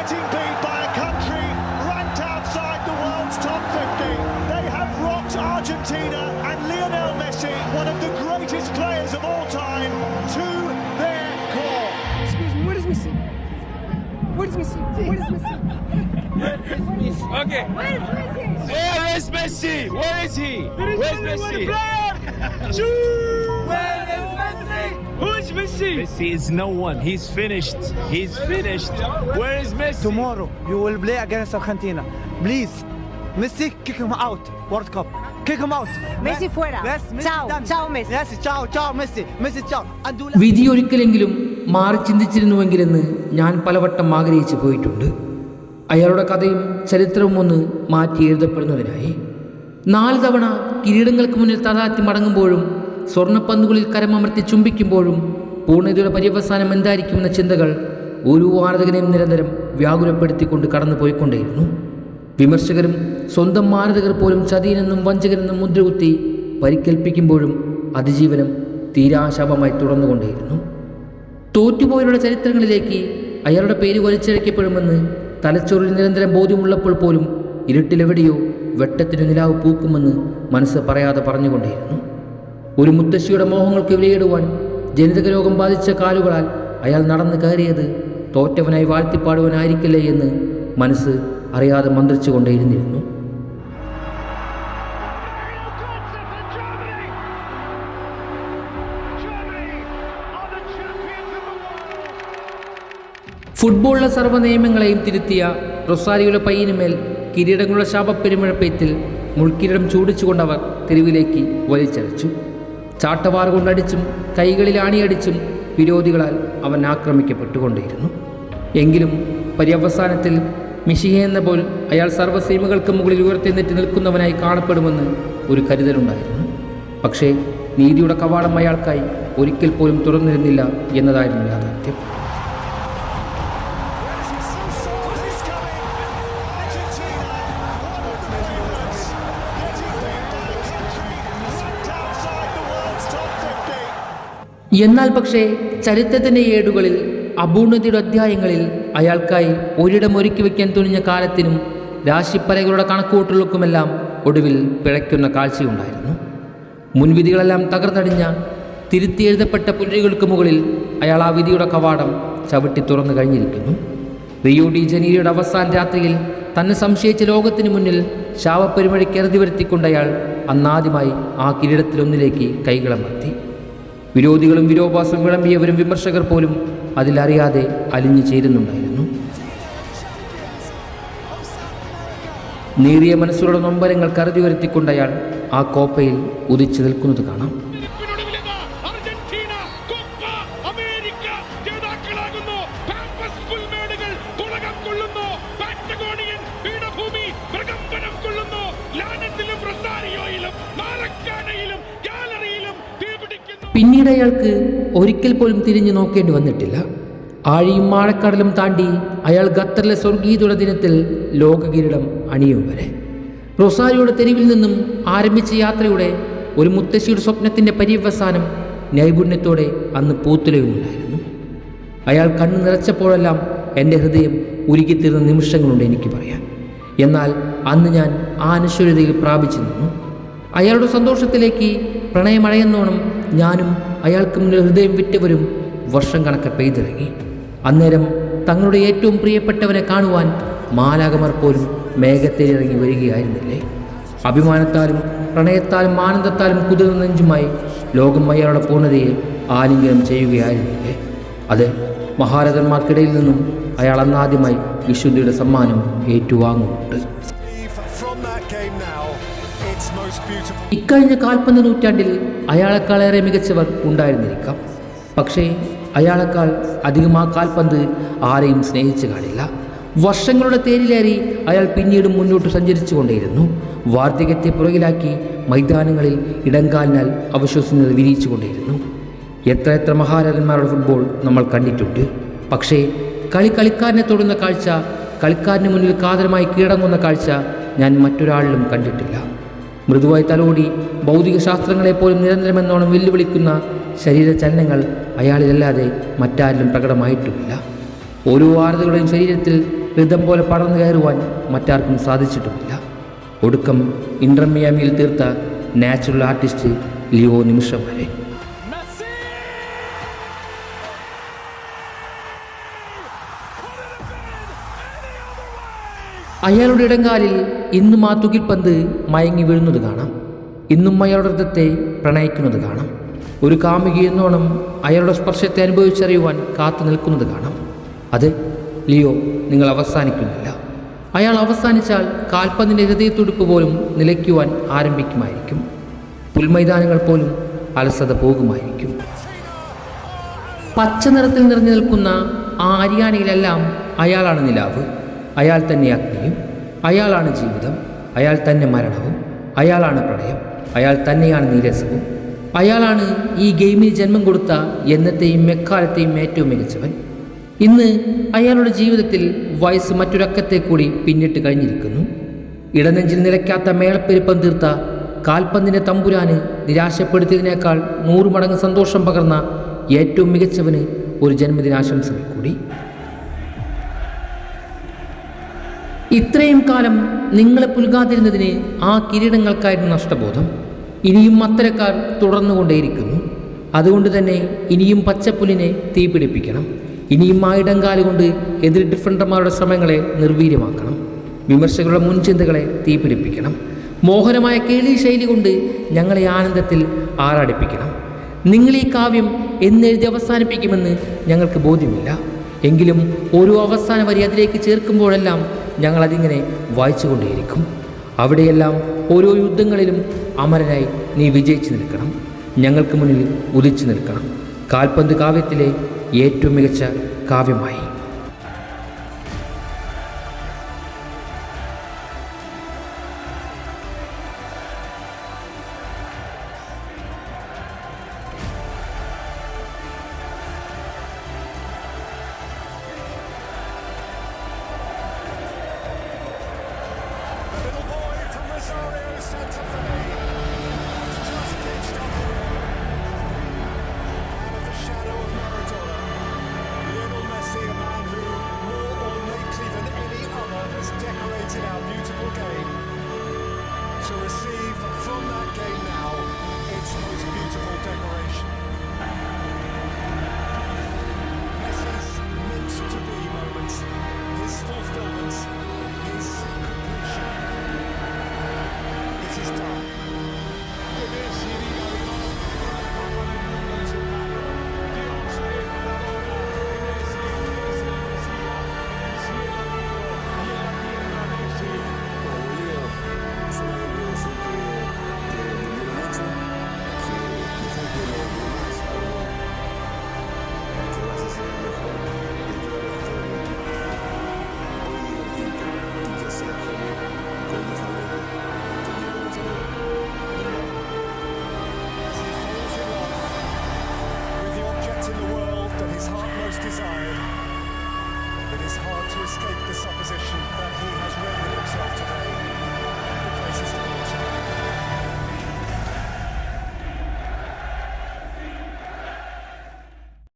getting beat by a country ranked outside the world's top 50. They have rocked Argentina and Lionel Messi, one of the greatest players of all time, to their core. Excuse me, where is Messi? Where is Messi? Where is Messi? Okay. Where is Messi? Where is Messi? Where is he? Where's Messi? Where is Messi? Who is Messi? Messi is no one. He's finished. He's finished. Where is Messi? Tomorrow you will play against Argentina. Please, Messi, kick him out. World Cup. Kick him out. Messi fuera. Yes, Messi Ciao, done. ciao Messi. Yes, ciao, ciao Messi. Messi, ciao. വിധി ഒരിക്കലെങ്കിലും മാറി ചിന്തിച്ചിരുന്നുവെങ്കിലെന്ന് ഞാൻ പലവട്ടം ആഗ്രഹിച്ചു പോയിട്ടുണ്ട്. അയാളുടെ കഥയും ചരിത്രവും ഒന്ന് മാറ്റി എഴുതപ്പെടുന്നതിനായി. 4 തവണ കിരീടങ്ങൾക്ക് മുന്നിൽ തടാത്തി മടങ്ങുമ്പോഴും സ്വർണ്ണപ്പന്തുകളിൽ കരമമർത്തി ചുംബിക്കുമ്പോഴും പൂർണ്ണതയുടെ പര്യവസാനം എന്തായിരിക്കുമെന്ന ചിന്തകൾ ഓരോ ആരാധകനെയും നിരന്തരം വ്യാകുലപ്പെടുത്തിക്കൊണ്ട് കടന്നു പോയിക്കൊണ്ടേയിരുന്നു. വിമർശകരും സ്വന്തം ആരാധകർ പോലും ചതിയനെന്നും വഞ്ചകനെന്നും മുദ്രകുത്തി പരിക്കേൽപ്പിക്കുമ്പോഴും അതിജീവനം തീരാശാപമായി തുടർന്നുകൊണ്ടേയിരുന്നു. തോറ്റുപോയവരുടെ ചരിത്രങ്ങളിലേക്ക് അയാളുടെ പേര് വലിച്ചഴക്കപ്പെടുമെന്ന് തലച്ചോറിൽ നിരന്തരം ബോധ്യമുള്ളപ്പോൾ പോലും ഇരുട്ടിലെവിടെയോ വെട്ടത്തിന് നിലാവ് പൂക്കുമെന്ന് മനസ്സ് പറയാതെ പറഞ്ഞുകൊണ്ടേയിരുന്നു. ഒരു മുത്തശ്ശിയുടെ മോഹങ്ങൾക്ക് വിലയിടുവാൻ ജനിതക രോഗം ബാധിച്ച കാലുകളാൽ അയാൾ നടന്നു കയറിയത് തോറ്റവനായി വാഴ്ത്തിപ്പാടുവാനായിരിക്കില്ലേ എന്ന് മനസ്സ് അറിയാതെ മന്ത്രിച്ചു കൊണ്ടേയിരുന്നിരുന്നു. ഫുട്ബോളിലെ സർവ്വ നിയമങ്ങളെയും തിരുത്തിയ റൊസാരിയോയുടെ പയ്യനുമേൽ കിരീടങ്ങളുടെ ശാപപ്പെരുമഴപ്പെയ്ത്തിൽ മുൾക്കിരീടം ചൂടിച്ചുകൊണ്ടവർ തെരുവിലേക്ക് വലിച്ചഴച്ചു. ചാട്ടവാർ കൊണ്ടടിച്ചും കൈകളിൽ ആണിയടിച്ചും വിരോധികളാൽ അവൻ ആക്രമിക്കപ്പെട്ടുകൊണ്ടേയിരുന്നു. എങ്കിലും പര്യവസാനത്തിൽ മിശിഹ എന്ന പോൽ അയാൾ സർവ്വസീമകൾക്ക് മുകളിൽ ഉയർത്തിന്നിട്ട് നിൽക്കുന്നവനായി കാണപ്പെടുമെന്ന് ഒരു കരുതലുണ്ടായിരുന്നു. പക്ഷേ നീതിയുടെ കവാടം അയാൾക്കായി ഒരിക്കൽ പോലും തുറന്നിരുന്നില്ല എന്നതായിരുന്നു യാഥാർത്ഥ്യം. എന്നാൽ പക്ഷേ ചരിത്രത്തിൻ്റെ ഏടുകളിൽ അപൂർണതയുടെ അധ്യായങ്ങളിൽ അയാൾക്കായി ഒരിടം ഒരുക്കി വയ്ക്കാൻ തുനിഞ്ഞ കാലത്തിനും രാശിപ്പലകളുടെ കണക്കുകൂട്ടലുകൾക്കുമെല്ലാം ഒടുവിൽ പിഴയ്ക്കുന്ന കാഴ്ചയുണ്ടായിരുന്നു. മുൻവിധികളെല്ലാം തകർന്നടിഞ്ഞ തിരുത്തി എഴുതപ്പെട്ട പുലരികൾക്ക് മുകളിൽ അയാൾ ആ വിധിയുടെ കവാടം ചവിട്ടി തുറന്നു കഴിഞ്ഞിരിക്കുന്നു. റിയോ ഡി ജനീരോയുടെ അവസാന രാത്രിയിൽ തന്നെ സംശയിച്ച ലോകത്തിന് മുന്നിൽ ശാപപ്പെരുമഴയ്ക്ക് എറുതി വരുത്തിക്കൊണ്ട് അയാൾ അന്നാദ്യമായി ആ കിരീടത്തിലൊന്നിലേക്ക് കൈകളമർത്തി. വിരോധികളും വിരോപാസം വിളമ്പിയവരും വിമർശകർ പോലും അതിലറിയാതെ അലിഞ്ഞു ചേരുന്നുണ്ടായിരുന്നു. നേറിയ മനസ്സുകളുടെ നൊമ്പരങ്ങൾ കരുതി വരുത്തിക്കൊണ്ട് അയാൾ ആ കോപ്പയിൽ ഉദിച്ചു നിൽക്കുന്നത് കാണാം. പിന്നീട് അയാൾക്ക് ഒരിക്കൽ പോലും തിരിഞ്ഞു നോക്കേണ്ടി വന്നിട്ടില്ല. ആഴിയും മാഴക്കടലും താണ്ടി അയാൾ ഖത്തറിലെ സ്വർഗീയതയുടെ ദിനത്തിൽ ലോകകിരീടം അണിയും വരെ. റൊസാരിയോയുടെ തെരുവിൽ നിന്നും ആരംഭിച്ച യാത്രയുടെ ഒരു മുത്തശ്ശിയുടെ സ്വപ്നത്തിൻ്റെ പര്യവസാനം നൈപുണ്യത്തോടെ അന്ന് പൂത്തുലയുന്നുണ്ടായിരുന്നു. അയാൾ കണ്ണു നിറച്ചപ്പോഴെല്ലാം എൻ്റെ ഹൃദയം ഉരുകിത്തീർന്ന നിമിഷങ്ങളുണ്ട് എനിക്ക് പറയാൻ. എന്നാൽ അന്ന് ഞാൻ ആ അനശ്വരതയിൽ പ്രാപിച്ചു നിന്നു. അയാളുടെ സന്തോഷത്തിലേക്ക് പ്രണയമഴയെന്നോണം ഞാനും അയാൾക്ക് മുന്നിൽ ഹൃദയം വിറ്റവരും വർഷം കണക്കെ പെയ്തിറങ്ങി. അന്നേരം തങ്ങളുടെ ഏറ്റവും പ്രിയപ്പെട്ടവനെ കാണുവാൻ മാലാകമാർ പോലും മേഘത്തിലിറങ്ങി വരികയായിരുന്നില്ലേ? അഭിമാനത്താലും പ്രണയത്താലും ആനന്ദത്താലും കുതിർന്ന നെഞ്ചുമായി ലോകം അയാളുടെ പൂർണ്ണതയെ ആലിംഗനം ചെയ്യുകയായിരുന്നില്ലേ? അതെ, മഹാരഥന്മാർക്കിടയിൽ നിന്നും അയാൾ അന്നാദ്യമായി വിശുദ്ധിയുടെ സമ്മാനം ഏറ്റുവാങ്ങുന്നുണ്ട്. ഇക്കഴിഞ്ഞ കാൽപ്പന്ത് നൂറ്റാണ്ടിൽ അയാളെക്കാളേറെ മികച്ചവർ ഉണ്ടായിരുന്നിരിക്കാം. പക്ഷേ അയാളെക്കാൾ അധികം ആ കാൽപന്ത് ആരെയും സ്നേഹിച്ചു കാണില്ല. വർഷങ്ങളുടെ തേരിലേറി അയാൾ പിന്നീടും മുന്നോട്ട് സഞ്ചരിച്ചു കൊണ്ടേയിരുന്നു. വാർദ്ധക്യത്തെ പുറകിലാക്കി മൈതാനങ്ങളിൽ ഇടങ്കാലിനാൽ അവിശ്വസനീയത വിരിയിച്ചു കൊണ്ടേയിരുന്നു. എത്ര മഹാരഥന്മാരുടെ ഫുട്ബോൾ നമ്മൾ കണ്ടിട്ടുണ്ട്. പക്ഷേ കളിക്കാരനെ തൊടുന്ന കാഴ്ച, കളിക്കാരന് മുന്നിൽ കാതരമായി കീഴടങ്ങുന്ന കാഴ്ച ഞാൻ മറ്റൊരാളിലും കണ്ടിട്ടില്ല. മൃദുവായി തലോടി ഭൗതിക ശാസ്ത്രങ്ങളെപ്പോലും നിരന്തരമെന്നോണം വെല്ലുവിളിക്കുന്ന ശരീരചലനങ്ങൾ അയാളിലല്ലാതെ മറ്റാരിലും പ്രകടമായിട്ടുമില്ല. ഓരോ ആരാധകരുടെയും ശരീരത്തിൽ ഋതം പോലെ പടർന്നു കയറുവാൻ മറ്റാർക്കും സാധിച്ചിട്ടുമില്ല. ഒടുക്കം ഇന്റർ മിയാമിയിൽ തീർത്ത നാച്ചുറൽ ആർട്ടിസ്റ്റ് ലിയോ നിമിഷം വരെ. അയാളുടെ ഇടങ്കാലിൽ ഇന്നും ആ തുകിൽപന്ത് മയങ്ങി വീഴുന്നത് കാണാം. ഇന്നും അയാളുടെ ഹൃദയത്തെ പ്രണയിക്കുന്നത് കാണാം. ഒരു കാമുകി എന്നോണം അയാളുടെ സ്പർശത്തെ അനുഭവിച്ചറിയുവാൻ കാത്തു നിൽക്കുന്നത് കാണാം. അത് ലിയോ, നിങ്ങൾ അവസാനിക്കുന്നില്ല. അയാൾ അവസാനിച്ചാൽ കാൽപന്തിൻ്റെ ഹൃദയത്തുടിപ്പ് പോലും നിലയ്ക്കുവാൻ ആരംഭിക്കുമായിരിക്കും. പുൽമൈതാനങ്ങൾ പോലും അലസത പോകുമായിരിക്കും. പച്ച നിറത്തിൽ നിറഞ്ഞു നിൽക്കുന്ന ആ അരിയാനയിലെല്ലാം അയാളാണ് നിലാവ്, അയാൾ തന്നെ അഗ്നിയും, അയാളാണ് ജീവിതം, അയാൾ തന്നെ മരണവും, അയാളാണ് പ്രണയം, അയാൾ തന്നെയാണ് നീരസവും, അയാളാണ് ഈ ഗെയിമിന് ജന്മം കൊടുത്ത എന്നത്തെയും എക്കാലത്തെയും ഏറ്റവും മികച്ചവൻ. ഇന്ന് അയാളുടെ ജീവിതത്തിൽ വയസ്സ് മറ്റൊരക്കത്തെ കൂടി പിന്നിട്ട് കഴിഞ്ഞിരിക്കുന്നു. ഇടനെഞ്ചിൽ നിലയ്ക്കാത്ത മേളപ്പെരുപ്പം തീർത്ത കാൽപന്തിൻ്റെ തമ്പുരാന് നിരാശപ്പെടുത്തിയതിനേക്കാൾ 100 മടങ്ങ് സന്തോഷം പകർന്ന ഏറ്റവും മികച്ചവന് ഒരു ജന്മദിനാശംസകൾ കൂടി. ഇത്രയും കാലം നിങ്ങളെ പുൽകാതിരുന്നതിന് ആ കിരീടങ്ങൾക്കായിരുന്നു നഷ്ടബോധം. ഇനിയും അത്തരക്കാർ തുടർന്നുകൊണ്ടേയിരിക്കുന്നു. അതുകൊണ്ട് തന്നെ ഇനിയും പച്ചപ്പുലിനെ തീപിടിപ്പിക്കണം. ഇനിയും ആ ഇടങ്കാലുകൊണ്ട് എതിർ ഡിഫൻഡർമാരുടെ ശ്രമങ്ങളെ നിർവീര്യമാക്കണം. വിമർശകരുടെ മുൻചിന്തകളെ തീപിടിപ്പിക്കണം. മോഹനമായ കേളി ശൈലി കൊണ്ട് ഞങ്ങളെ ആനന്ദത്തിൽ ആറാടിപ്പിക്കണം. നിങ്ങൾ ഈ കാവ്യം എന്നെഴുതി അവസാനിപ്പിക്കുമെന്ന് ഞങ്ങൾക്ക് ബോധ്യമില്ല. എങ്കിലും ഓരോ അവസാന വരി അതിലേക്ക് ചേർക്കുമ്പോഴെല്ലാം ഞങ്ങളതിങ്ങനെ വായിച്ചുകൊണ്ടേയിരിക്കും. അവിടെയെല്ലാം ഓരോ യുദ്ധങ്ങളിലും അമരനായി നീ വിജയിച്ചു നിൽക്കണം. ഞങ്ങൾക്ക് മുന്നിൽ ഉദിച്ചു നിൽക്കണം. കാൽപന്ത് കാവ്യത്തിലെ ഏറ്റവും മികച്ച കാവ്യമായി. It is hard to escape the supposition that he